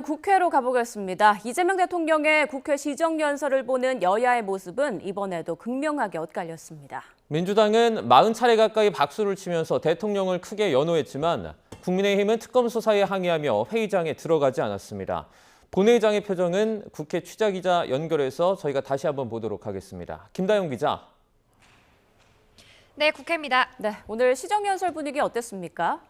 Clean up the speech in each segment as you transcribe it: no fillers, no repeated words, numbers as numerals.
국회로 가보겠습니다. 이재명 대통령의 국회 시정연설을 보는 여야의 모습은 이번에도 극명하게 엇갈렸습니다. 민주당은 40차례 가까이 박수를 치면서 대통령을 크게 연호했지만 국민의힘은 특검 수사에 항의하며 회의장에 들어가지 않았습니다. 본회의장의 표정은 국회 취재기자 연결해서 저희가 다시 한번 보도록 하겠습니다. 김다영 기자. 네, 국회입니다. 네, 오늘 시정연설 분위기 어땠습니까?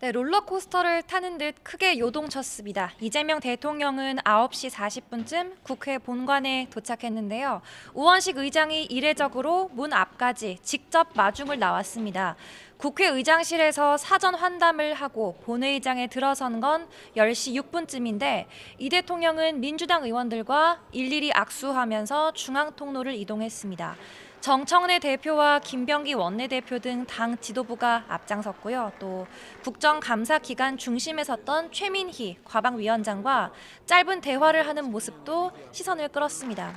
네, 롤러코스터를 타는 듯 크게 요동쳤습니다. 이재명 대통령은 9시 40분쯤 국회 본관에 도착했는데요. 우원식 의장이 이례적으로 문 앞까지 직접 마중을 나왔습니다. 국회의장실에서 사전 환담을 하고 본회의장에 들어선 건 10시 6분쯤인데 이 대통령은 민주당 의원들과 일일이 악수하면서 중앙통로를 이동했습니다. 정청래 대표와 김병기 원내대표 등 당 지도부가 앞장섰고요. 또 국정감사 기간 중심에 섰던 최민희 과방위원장과 짧은 대화를 하는 모습도 시선을 끌었습니다.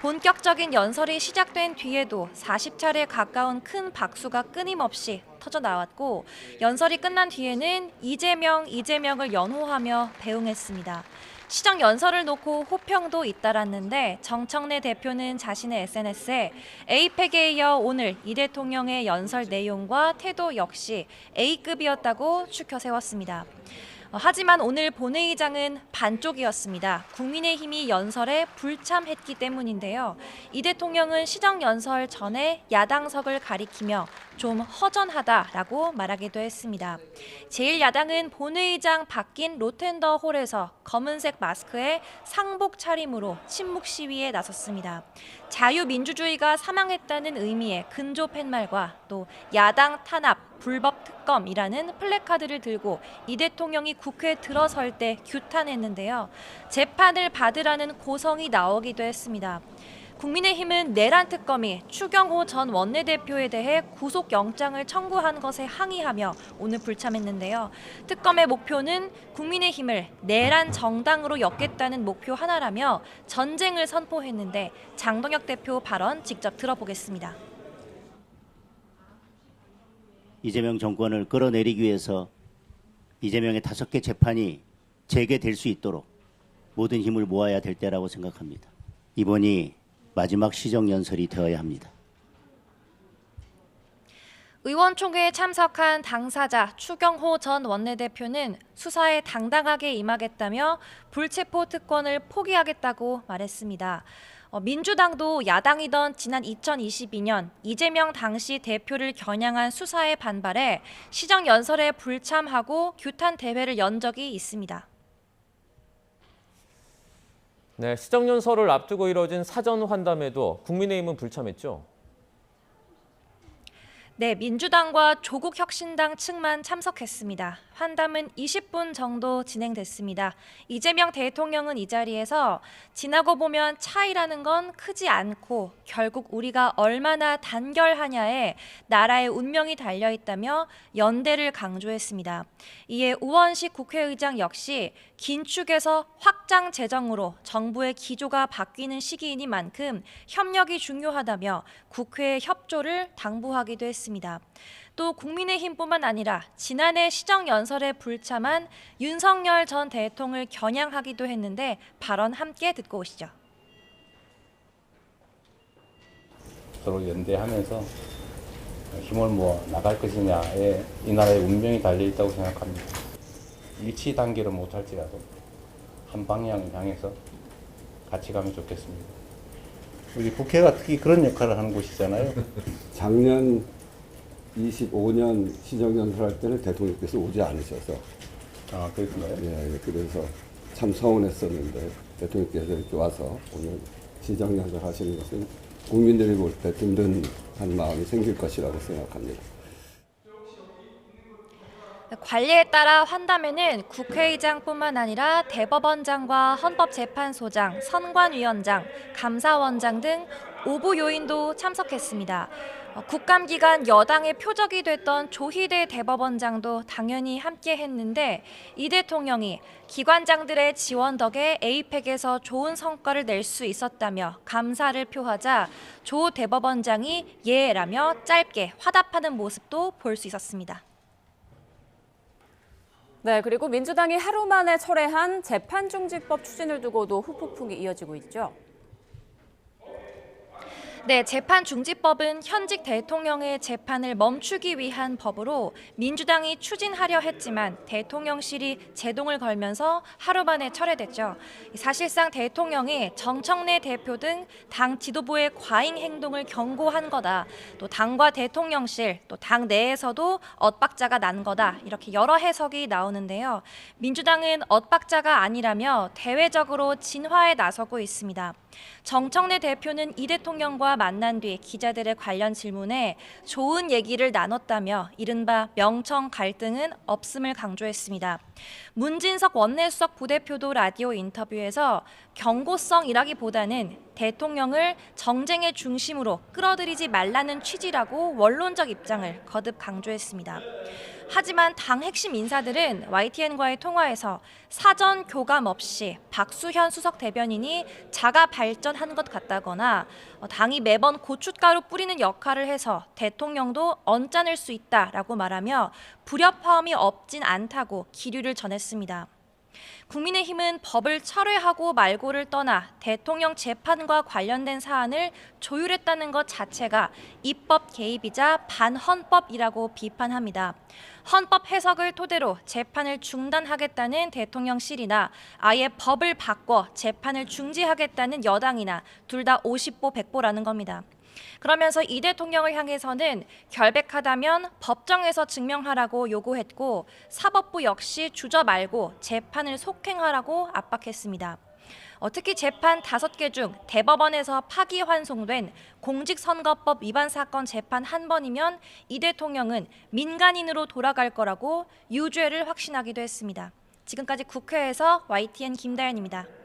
본격적인 연설이 시작된 뒤에도 40차례 가까운 큰 박수가 끊임없이 터져 나왔고 연설이 끝난 뒤에는 이재명을 연호하며 배웅했습니다. 시정 연설을 놓고 호평도 잇따랐는데 정청래 대표는 자신의 SNS에 에이펙에 이어 오늘 이 대통령의 연설 내용과 태도 역시 A급이었다고 추켜 세웠습니다. 하지만 오늘 본회의장은 반쪽이었습니다. 국민의힘이 연설에 불참했기 때문인데요. 이 대통령은 시정연설 전에 야당석을 가리키며 좀 허전하다라고 말하기도 했습니다. 제1야당은 본회의장 바뀐 로텐더 홀에서 검은색 마스크에 상복 차림으로 침묵 시위에 나섰습니다. 자유민주주의가 사망했다는 의미의 근조 팻말과 또 야당 탄압, 불법 특검이라는 플래카드를 들고 이 대통령이 국회에 들어설 때 규탄했는데요. 재판을 받으라는 고성이 나오기도 했습니다. 국민의힘은 내란 특검이 추경호 전 원내대표에 대해 구속영장을 청구한 것에 항의하며 오늘 불참했는데요. 특검의 목표는 국민의힘을 내란 정당으로 엮겠다는 목표 하나라며 전쟁을 선포했는데 장동혁 대표 발언 직접 들어보겠습니다. 이재명 정권을 끌어내리기 위해서 이재명의 5개 재판이 재개될 수 있도록 모든 힘을 모아야 될 때라고 생각합니다. 이번이 마지막 시정연설이 되어야 합니다. 의원총회에 참석한 당사자 추경호 전 원내대표는 수사에 당당하게 임하겠다며 불체포 특권을 포기하겠다고 말했습니다. 민주당도 야당이던 지난 2022년 이재명 당시 대표를 겨냥한 수사에 반발해 시정연설에 불참하고 규탄 대회를 연 적이 있습니다. 네, 시정연설을 앞두고 이뤄진 사전 환담에도 국민의힘은 불참했죠. 네, 민주당과 조국혁신당 측만 참석했습니다. 환담은 20분 정도 진행됐습니다. 이재명 대통령은 이 자리에서 지나고 보면 차이라는 건 크지 않고 결국 우리가 얼마나 단결하냐에 나라의 운명이 달려있다며 연대를 강조했습니다. 이에 우원식 국회의장 역시 긴축에서 확장 재정으로 정부의 기조가 바뀌는 시기이니만큼 협력이 중요하다며 국회의 협조를 당부하기도 했습니다. 또 국민의힘뿐만 아니라 지난해 시정연설에 불참한 윤석열 전 대통령을 겨냥하기도 했는데 발언 함께 듣고 오시죠. 서로 연대하면서 힘을 모아 나갈 것이냐에 이 나라의 운명이 달려있다고 생각합니다. 일치 단계를 못할지라도 한 방향을 향해서 같이 가면 좋겠습니다. 우리 국회가 특히 그런 역할을 하는 곳이잖아요. 작년 25년 시정연설할 때는 대통령께서 오지 않으셔서 그렇군요. 예, 그래서 참 서운했었는데 대통령께서 이렇게 와서 오늘 시정연설 하시는 것은 국민들이 볼 때 든든한 마음이 생길 것이라고 생각합니다. 관례에 따라 환담에는 국회의장뿐만 아니라 대법원장과 헌법재판소장, 선관위원장, 감사원장 등 5부 요인도 참석했습니다. 국감 기간 여당의 표적이 됐던 조희대 대법원장도 당연히 함께 했는데 이 대통령이 기관장들의 지원 덕에 에이펙에서 좋은 성과를 낼 수 있었다며 감사를 표하자 조 대법원장이 예라며 짧게 화답하는 모습도 볼 수 있었습니다. 네, 그리고 민주당이 하루 만에 철회한 재판중지법 추진을 두고도 후폭풍이 이어지고 있죠. 네, 재판중지법은 현직 대통령의 재판을 멈추기 위한 법으로 민주당이 추진하려 했지만 대통령실이 제동을 걸면서 하루 만에 철회됐죠. 사실상 대통령이 정청래 대표 등 당 지도부의 과잉 행동을 경고한 거다. 또 당과 대통령실, 또 당 내에서도 엇박자가 난 거다. 이렇게 여러 해석이 나오는데요. 민주당은 엇박자가 아니라며 대외적으로 진화에 나서고 있습니다. 정청래 대표는 이 대통령과 만난 뒤 기자들의 관련 질문에 좋은 얘기를 나눴다며 이른바 명청 갈등은 없음을 강조했습니다. 문진석 원내수석 부대표도 라디오 인터뷰에서 경고성이라기보다는 대통령을 정쟁의 중심으로 끌어들이지 말라는 취지라고 원론적 입장을 거듭 강조했습니다. 하지만 당 핵심 인사들은 YTN과의 통화에서 사전 교감 없이 박수현 수석 대변인이 자가 발전한 것 같다거나 당이 매번 고춧가루 뿌리는 역할을 해서 대통령도 언짢을 수 있다라고 말하며 불협화음이 없진 않다고 기류를 전했습니다. 국민의힘은 법을 철회하고 말고를 떠나 대통령 재판과 관련된 사안을 조율했다는 것 자체가 입법 개입이자 반헌법이라고 비판합니다. 헌법 해석을 토대로 재판을 중단하겠다는 대통령실이나 아예 법을 바꿔 재판을 중지하겠다는 여당이나 둘 다 50보 100보라는 겁니다. 그러면서 이 대통령을 향해서는 결백하다면 법정에서 증명하라고 요구했고 사법부 역시 주저 말고 재판을 속행하라고 압박했습니다. 특히 재판 5개 중 대법원에서 파기환송된 공직선거법 위반 사건 재판 한 번이면 이 대통령은 민간인으로 돌아갈 거라고 유죄를 확신하기도 했습니다. 지금까지 국회에서 YTN 김다연입니다.